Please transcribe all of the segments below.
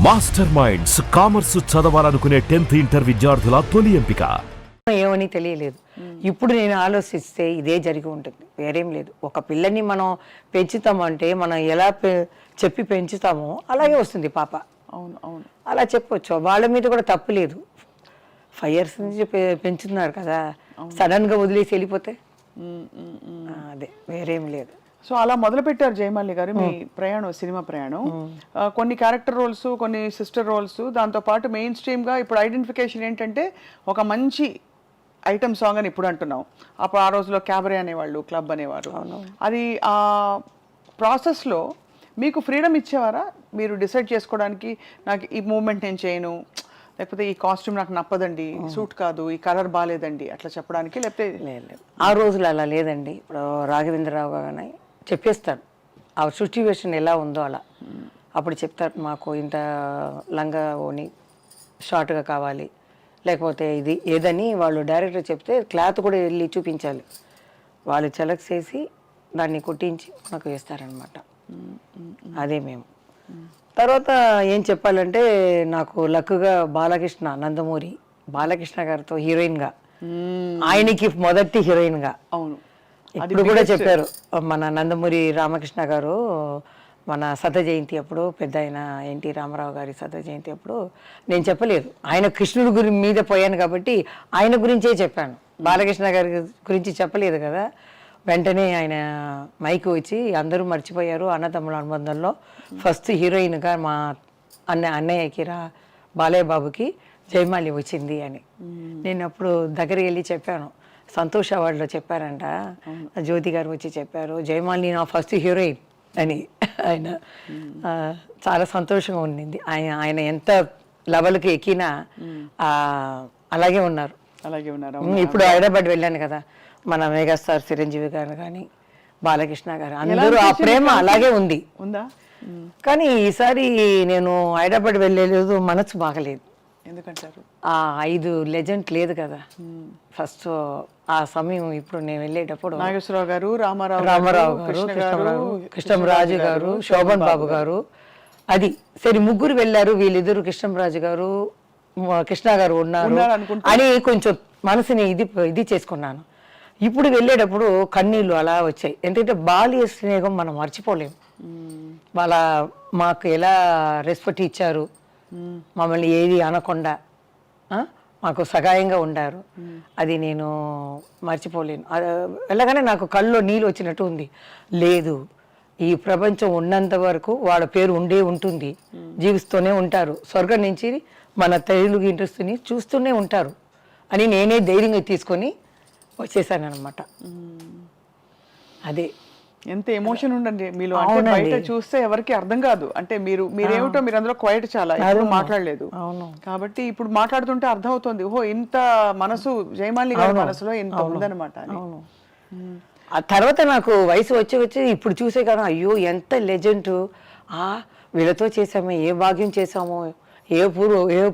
Master minds commerce చదవాలనుకునే 10th inter విద్యార్థుల తొలి ఎంపిక. ఏమని తెలియలేదు. ఇప్పుడు నేను ఆలోచిస్తే ఇదే జరిగి ఉంటుంది, వేరేం లేదు. ఒక పిల్లని మనం పెంచుతామంటే మనం ఎలా చెప్పి పెంచుతామో అలాగే వస్తుంది పాప. అవును అవును అలా చెప్పొచ్చు, వాళ్ళ మీద కూడా తప్పు లేదు. 5 years నుంచి పెంచుతున్నారు కదా, సడన్గా వదిలేసి వెళ్ళిపోతే అదే వేరేం లేదు. సో అలా మొదలు పెట్టారు జయమాలి గారు మీ ప్రయాణం, సినిమా ప్రయాణం. కొన్ని క్యారెక్టర్ రోల్స్, కొన్ని సిస్టర్ రోల్స్, దాంతోపాటు మెయిన్ స్ట్రీమ్గా ఇప్పుడు ఐడెంటిఫికేషన్ ఏంటంటే ఒక మంచి ఐటమ్ సాంగ్ అని ఇప్పుడు అంటున్నాం. అప్పుడు ఆ రోజులో క్యాబరే అనేవాళ్ళు, క్లబ్ అనేవారు. అది ఆ ప్రాసెస్లో మీకు ఫ్రీడమ్ ఇచ్చేవారా మీరు డిసైడ్ చేసుకోవడానికి? నాకు ఈ మూమెంట్ నేను చేయను, లేకపోతే ఈ కాస్ట్యూమ్ నాకు నప్పదండి, సూట్ కాదు, ఈ కలర్ బాగాలేదండి అట్లా చెప్పడానికి? లేకపోతే లేదు, ఆ రోజులు అలా లేదండి. ఇప్పుడు రాఘవేంద్రరావు గారు చెప్పేస్తారు ఆ సిచ్యువేషన్ ఎలా ఉందో అలా. అప్పుడు చెప్తారు, మాకు ఇంత లంగా ఓని షార్ట్గా కావాలి, లేకపోతే ఇది ఏదని వాళ్ళు డైరెక్టర్ చెప్తే క్లాత్ కూడా వెళ్ళి చూపించాలి. వాళ్ళు సెలెక్ట్ చేసి దాన్ని కుట్టించి మనకు వేస్తారనమాట. అదే మేము. తర్వాత ఏం చెప్పాలంటే, నాకు లక్కుగా బాలకృష్ణ, నందమూరి బాలకృష్ణ గారితో హీరోయిన్గా, ఆయనకి మొదటి హీరోయిన్గా. అవును, ఇప్పుడు కూడా చెప్పారు మన నందమూరి రామకృష్ణ గారు, మన శత జయంతి అప్పుడు, పెద్ద ఆయన ఎన్టీ రామారావు గారి శత జయంతి అప్పుడు నేను చెప్పలేదు, ఆయన కృష్ణుడి మీద పోయాను కాబట్టి ఆయన గురించే చెప్పాను, బాలకృష్ణ గారి గురించి చెప్పలేదు కదా. వెంటనే ఆయన మైకు వచ్చి, అందరూ మర్చిపోయారు అన్నతమ్ముల అనుబంధంలో ఫస్ట్ హీరోయిన్గా మా అన్నయ్యకి బాలయ్య బాబుకి జయమాలి వచ్చింది అని. నేను అప్పుడు దగ్గరికి వెళ్ళి చెప్పాను, సంతోష్ అవార్డులో చెప్పారంట, జ్యోతి గారు వచ్చి చెప్పారు జయమాలి నా ఫస్ట్ హీరోయిన్ అని. ఆయన చాలా సంతోషంగా ఉండింది. ఆయన ఎంత లెవెల్కి ఎక్కినా అలాగే ఉన్నారు. అలాగే ఉన్నారు. ఇప్పుడు హైదరాబాద్ వెళ్ళాను కదా, మన మెగాస్టార్ చిరంజీవి గారు కానీ బాలకృష్ణ గారు, అందరూ ఆ ప్రేమ అలాగే ఉంది. ఉందా? కానీ ఈసారి నేను హైదరాబాద్ వెళ్ళలేదు, మనసు బాగలేదు. ఎందుకంటారు? ఆ 5 లెజెండ్ లేదు కదా ఫస్ట్ ఆ సమయం. ఇప్పుడు నేను వెళ్ళేటప్పుడు నాగేశ్వరరావు గారు, రామారావు గారు, కృష్ణరాజు గారు, శోభన్ బాబు గారు, అది సరే ముగ్గురు వెళ్ళారు. వీళ్ళిద్దరు కృష్ణరాజు గారు, కృష్ణ గారు ఉన్నారు అని కొంచెం మనసుని ఇది చేసుకున్నాను. ఇప్పుడు వెళ్ళేటప్పుడు కన్నీళ్ళు అలా వచ్చాయి. ఎందుకంటే బాల్య స్నేహం మనం మర్చిపోలేము. మాకు ఎలా రెస్పెక్ట్ ఇచ్చారు, మమ్మల్ని ఏది అనకుండా మాకు సహాయంగా ఉండారు, అది నేను మర్చిపోలేను. వెళ్ళగానే నాకు కళ్ళలో నీళ్ళు వచ్చినట్టు ఉంది. లేదు, ఈ ప్రపంచం ఉన్నంత వరకు వాళ్ళ పేరు ఉంటుంది, జీవిస్తూనే ఉంటారు, స్వర్గం నుంచి మన తెలుగు ఇండస్ట్రీని చూస్తూనే ఉంటారు అని నేనే ధైర్యంగా తీసుకొని వచ్చేసాను అనమాట. అదే ఎంత ఎమోషన్ ఉండండి మీలో. అంటే బయట చూస్తే ఎవరికి అర్థం కాదు. అంటే మీరేమిటో మీరు అందులో క్వైట్ చాలా ఎప్పుడు మాట్లాడలేదు కాబట్టి ఇప్పుడు మాట్లాడుతుంటే అర్థం అవుతుంది, ఓహో ఇంత మనసు జయమాలి గారి మనసులో ఇంత ఉందన్నమాట. ఆ తర్వాత నాకు వయసు వచ్చి ఇప్పుడు చూసే కదా, అయ్యో ఎంత లెజెండ్, వీళ్ళతో చేసామో ఏ భాగ్యం చేసామో, ఏ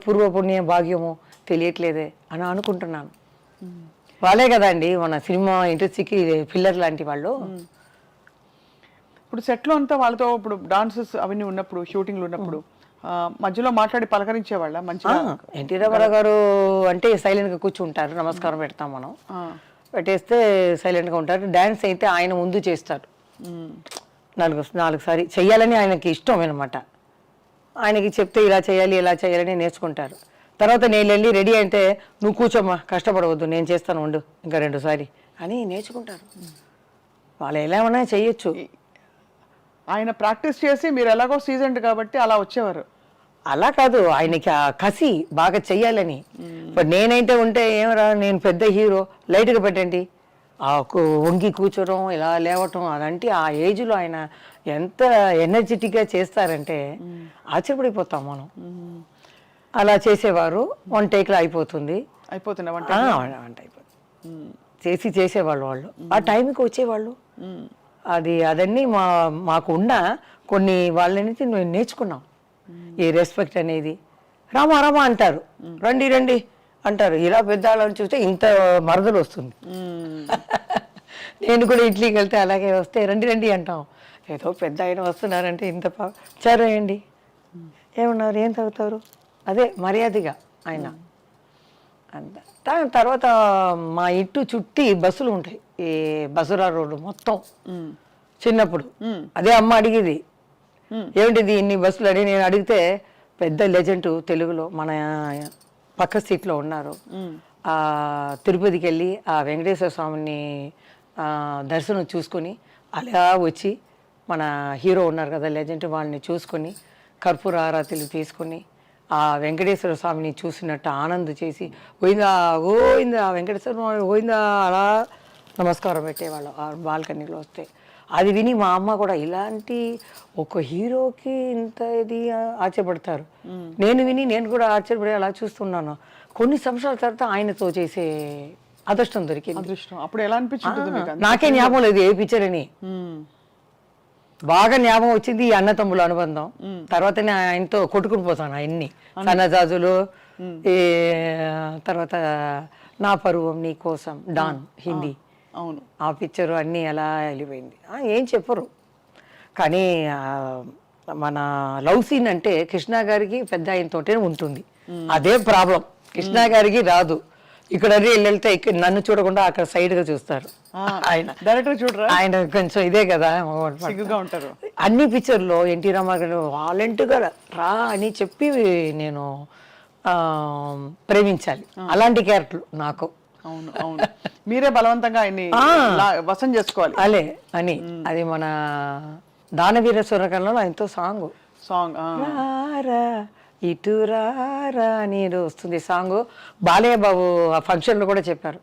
పూర్వ పుణ్య భాగ్యమో తెలియట్లేదే అని అనుకుంటున్నాను. వాళ్ళే కదండి మన సినిమా ఇండస్ట్రీకి పిల్లర్ లాంటి వాళ్ళు. ఇప్పుడు సెట్లో అంతా వాళ్ళతో ఇప్పుడు డాన్సెస్ అవన్నీ ఉన్నప్పుడు, షూటింగ్లు ఉన్నప్పుడు మధ్యలో మాట్లాడి పలకరించేవాళ్ళ మంచిగా? ఎన్టీ రామారావు గారు అంటే సైలెంట్గా కూర్చుంటారు, నమస్కారం పెడతాం మనం, పెట్టేస్తే సైలెంట్గా ఉంటారు. డ్యాన్స్ అయితే ఆయన ముందు చేస్తారు, 4 సారి చెయ్యాలని ఆయనకి ఇష్టం అనమాట. ఆయనకి చెప్తే ఇలా చేయాలని నేర్చుకుంటారు. తర్వాత నేను వెళ్ళి రెడీ అంటే, నువ్వు కూర్చోమ్మా, కష్టపడవద్దు, నేను చేస్తాను, ఉండు ఇంకా 2 సారి అని నేర్చుకుంటారు. వాళ్ళు ఎలా ఉన్నా చెయ్యొచ్చు. ఆయన ప్రాక్టీస్ చేసి మీరు ఎలాగో సీజన్డ్ కాబట్టి అలా వచ్చేవారు. అలా కాదు, ఆయనకి ఆ కసి బాగా చెయ్యాలని. ఇప్పుడు నేనైతే ఉంటే ఏమరా, నేను పెద్ద హీరో, లైట్గా పెట్టండి, వంగి కూర్చోవడం, ఇలా లేవటం, అదంటే ఆ ఏజ్లో ఆయన ఎంత ఎనర్జెటిక్గా చేస్తారంటే ఆశ్చర్యపడిపోతాం మనం. అలా చేసేవారు. 1 టేక్లో అయిపోతుంది. వంట అయిపోతుంది చేసేవాళ్ళు. వాళ్ళు ఆ టైంకి వచ్చేవాళ్ళు. అదన్నీ మాకు ఉన్న కొన్ని వాళ్ళని మేము నేర్చుకున్నాం. ఈ రెస్పెక్ట్ అనేది, రామా అంటారు, రండి అంటారు. ఇలా పెద్దవాళ్ళని చూస్తే ఇంత మరదలు వస్తుంది. నేను కూడా ఇడ్లీకి వెళ్తే అలాగే వస్తే రండి అంటాం. ఏదో పెద్ద ఆయన వస్తున్నారంటే ఇంత చేరేయండి, ఏమన్నారు, ఏం తాగుతారు, అదే మర్యాదగా ఆయన అంత. తర్వాత మా ఇంటి చుట్టి బస్సులు ఉంటాయి, ఈ బసురా రోడ్డు మొత్తం. చిన్నప్పుడు అదే అమ్మ అడిగేది, ఏమిటిది ఇన్ని బస్సులు అని. నేను అడిగితే పెద్ద లెజెండ్ తెలుగులో మన పక్క సీట్లో ఉన్నారు, ఆ తిరుపతికి వెళ్ళి ఆ వెంకటేశ్వర స్వామిని దర్శనం చూసుకొని అలా వచ్చి మన హీరో ఉన్నారు కదా లెజెండ్, వాళ్ళని చూసుకొని కర్పూర ఆరాతిలు తీసుకొని ఆ వెంకటేశ్వర స్వామిని చూసినట్టు ఆనంద చేసి పోయిందా గోయిందా వెంకటేశ్వర స్వామి పోయిందా అలా నమస్కారం పెట్టేవాళ్ళు ఆ బాల్కనీలో వస్తే. అది విని మా అమ్మ కూడా ఇలాంటి ఒక హీరోకి ఇంత ఇది ఆశ్చర్యపడతారు. నేను కూడా ఆశ్చర్యపడి అలా చూస్తున్నాను. కొన్ని సంవత్సరాల తర్వాత ఆయనతో చేసే అదృష్టం దొరికింది. అదృష్టం అప్పుడు ఎలా అనిపించింది మీకు? నాకే జ్ఞాపకం లేదు ఏ పిక్చర్ అని, బాగా జ్ఞాపకం వచ్చింది ఈ అన్నతమ్ముల అనుబంధం. తర్వాత ఆయనతో కొట్టుకుని పోతాను ఆయన్ని, సన్నజాజులు, ఈ తర్వాత నా పరువం నీ కోసం, డాన్ హిందీ, అవును ఆ పిక్చరు అన్నీ ఎలా వెళ్ళిపోయింది. ఏం చెప్పరు కానీ మన లవ్ సీన్ అంటే కృష్ణ గారికి పెద్ద ఆయనతోటే ఉంటుంది. అదే ప్రాబ్లం, కృష్ణ గారికి రాదు. ఇక్కడ వెళ్తే ఇక్కడ నన్ను చూడకుండా అక్కడ సైడ్ గా చూస్తారు. ఆయన డైరెక్టర్ చూడరా, ఆయన కొంచెం ఇదే కదా సిగ్గుగా ఉంటారు. అన్ని పిక్చర్లో ఎన్టీ రామారావు వాలంటీర్గా రా అని చెప్పి నేను ప్రేమించాలి. అలాంటి క్యారెక్టర్ నాకు. అవును అవును, మీరే బలవంతంగా ఆయన్ని వశం చేసుకోవాలి అలే అని. అది మన దానవీర సూరకర్ణలో ఆయనతో సాంగ్ రారా ఇటు రారా అని వస్తుంది సాంగ్. బాలయ్య బాబు ఆ ఫంక్షన్ లో కూడా చెప్పారు,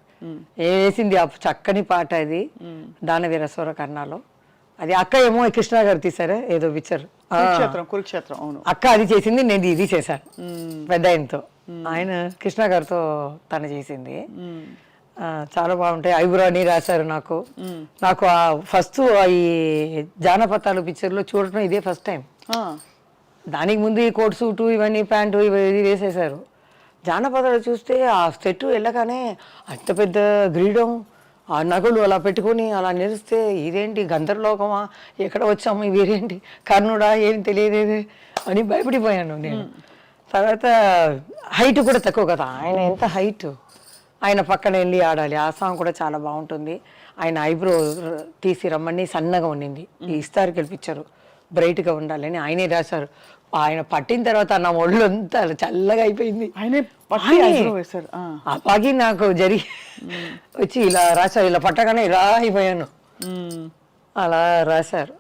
వేసింది ఆ చక్కని పాట అది దానవీర సూరకర్ణలో. అది అక్క ఏమో కృష్ణ గారు తీసారా ఏదో పిక్చర్, కురుక్షేత్రం. అవును, అక్క అది చేసింది, నేను ఇది చేశాను పెద్ద ఆయనతో. ఆయన కృష్ణ గారితో తను చేసింది. చాలా బాగుంటాయి. ఐబ్రో అని రాశారు నాకు. నాకు ఫస్ట్ ఈ జానపదాలు పిక్చర్లో చూడటం ఇదే ఫస్ట్ టైం. దానికి ముందు ఈ కోట్ సూటు ఇవన్నీ ప్యాంటు ఇవి వేసేసారు. జానపదాలు చూస్తే ఆ సెట్ వెళ్ళగానే అంత పెద్ద గ్రీడం, ఆ నగలు అలా పెట్టుకొని అలా నిలిస్తే ఇదేంటి గంధర్లోకమా, ఎక్కడ వచ్చాము, ఇవేంటి కర్ణుడా, ఏం తెలియదేది అని భయపడిపోయాను నేను. తర్వాత హైట్ కూడా తక్కువ కదా, ఆయన ఎంత హైట్, ఆయన పక్కన వెళ్ళి ఆడాలి. ఆ సాంగ్ కూడా చాలా బాగుంటుంది. ఆయన ఐబ్రో తీసి రమ్మని సన్నగా ఉండింది, ఈ ఇస్తారు గెలిపించారు బ్రైట్గా ఉండాలని ఆయనే రాశారు. ఆయన పట్టిన తర్వాత నా ఒళ్ళు అంతా చల్లగా అయిపోయింది. ఆ పాకి నాకు జరిగి వచ్చి ఇలా రాశారు, ఇలా పట్టగానే ఇలా అయిపోయాను. అలా రాశారు.